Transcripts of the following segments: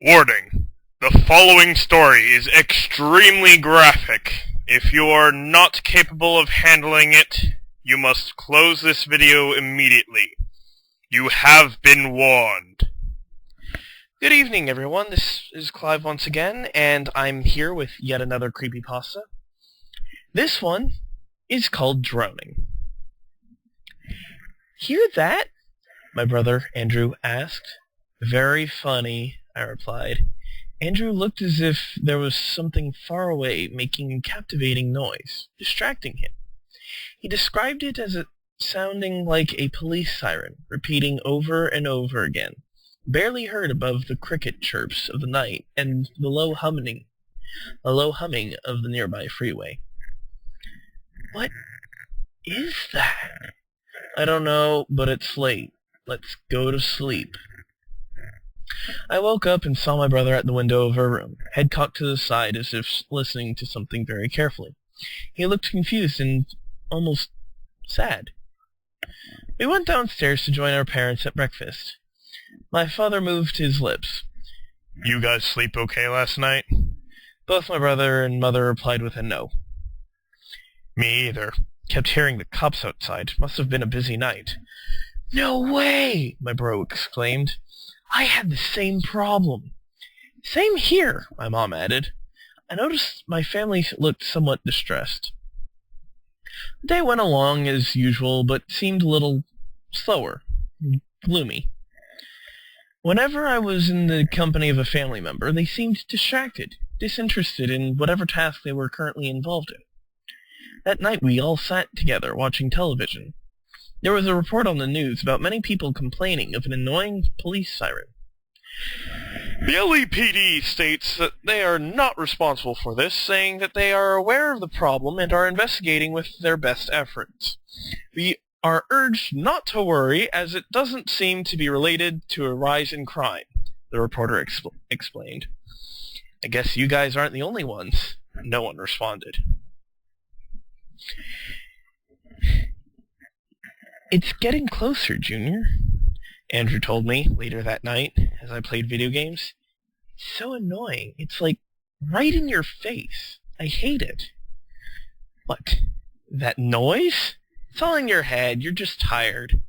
Warning: the following story is extremely graphic. If you are not capable of handling it, you must close this video immediately. You have been warned. Good evening, everyone. This is Clive once again, and I'm here with yet another creepypasta. This one is called Drowning. Hear that? My brother Andrew asked. Very funny, I replied. Andrew looked as if there was something far away making a captivating noise, distracting him. He described it as sounding like a police siren, repeating over and over again, barely heard above the cricket chirps of the night and the low humming of the nearby freeway. What is that? I don't know, but it's late. Let's go to sleep. I woke up and saw my brother at the window of our room, head cocked to the side as if listening to something very carefully. He looked confused and almost sad. We went downstairs to join our parents at breakfast. My father moved his lips. "You guys sleep okay last night?" Both my brother and mother replied with a no. "Me either. Kept hearing the cops outside. Must have been a busy night." "No way!" my bro exclaimed. "I had the same problem." "Same here," my mom added. I noticed my family looked somewhat distressed. The day went along as usual, but seemed a little slower, gloomy. Whenever I was in the company of a family member, they seemed distracted, disinterested in whatever task they were currently involved in. That night we all sat together watching television. There was a report on the news about many people complaining of an annoying police siren. The LAPD states that they are not responsible for this, saying that they are aware of the problem and are investigating with their best efforts. We are urged not to worry, as it doesn't seem to be related to a rise in crime, the reporter explained. "I guess you guys aren't the only ones." No one responded. "It's getting closer, Junior," Andrew told me later that night as I played video games. "It's so annoying. It's like right in your face. I hate it." "What? That noise? It's all in your head. You're just tired."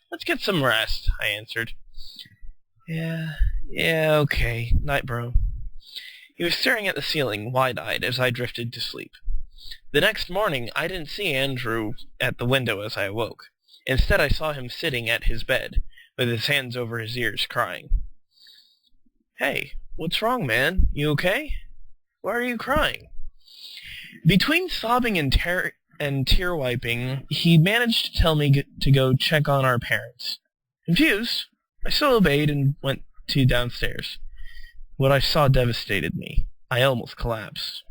"Let's get some rest," I answered. Yeah, okay. Night, bro." He was staring at the ceiling, wide-eyed, as I drifted to sleep. The next morning, I didn't see Andrew at the window as I awoke. Instead, I saw him sitting at his bed, with his hands over his ears, crying. "Hey, what's wrong, man? You okay? Why are you crying?" Between sobbing and tear-wiping, he managed to tell me to go check on our parents. Confused, I still obeyed and went downstairs. What I saw devastated me. I almost collapsed.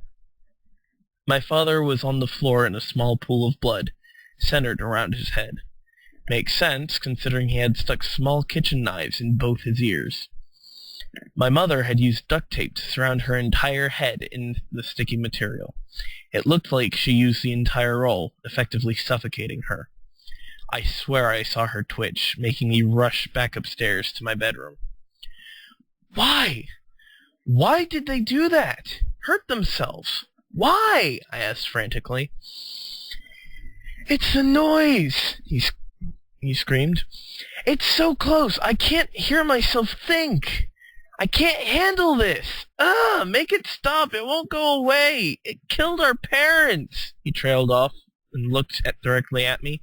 My father was on the floor in a small pool of blood, centered around his head. Makes sense, considering he had stuck small kitchen knives in both his ears. My mother had used duct tape to surround her entire head in the sticky material. It looked like she used the entire roll, effectively suffocating her. I swear I saw her twitch, making me rush back upstairs to my bedroom. "Why? Why did they do that? Hurt themselves? Why?" I asked frantically. "It's the noise," he screamed. "It's so close, I can't hear myself think. I can't handle this. Make it stop. It won't go away. It killed our parents." He trailed off and looked directly at me.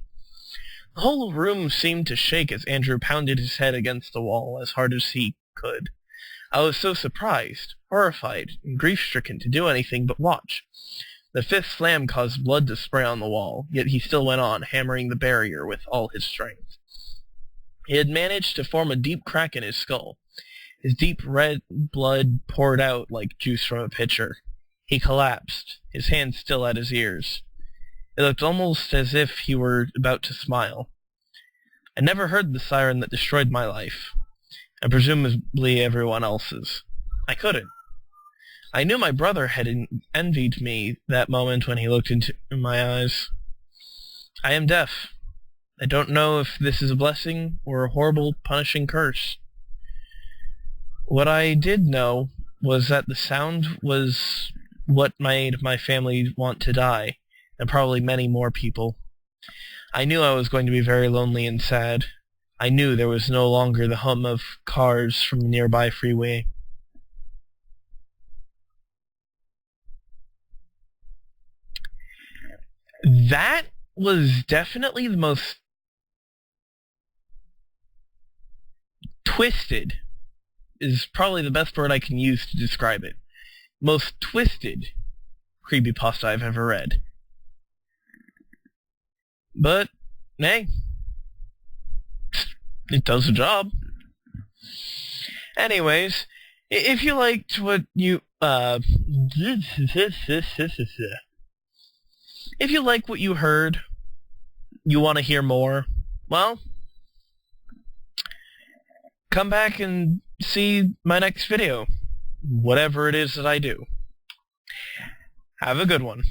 The whole room seemed to shake as Andrew pounded his head against the wall as hard as he could. I was so surprised, horrified, and grief-stricken to do anything but watch. The fifth slam caused blood to spray on the wall, yet he still went on, hammering the barrier with all his strength. He had managed to form a deep crack in his skull. His deep red blood poured out like juice from a pitcher. He collapsed, his hands still at his ears. It looked almost as if he were about to smile. I never heard the siren that destroyed my life, and presumably everyone else's. I couldn't. I knew my brother had envied me that moment when he looked into my eyes. I am deaf. I don't know if this is a blessing or a horrible, punishing curse. What I did know was that the sound was what made my family want to die, and probably many more people. I knew I was going to be very lonely and sad. I knew there was no longer the hum of cars from the nearby freeway. That was definitely the most twisted, is probably the best word I can use to describe it. Most twisted creepypasta I've ever read. But, hey, it does the job. Anyways, if you liked what you, if you like what you heard, you want to hear more, well, come back and see my next video, whatever it is that I do. Have a good one.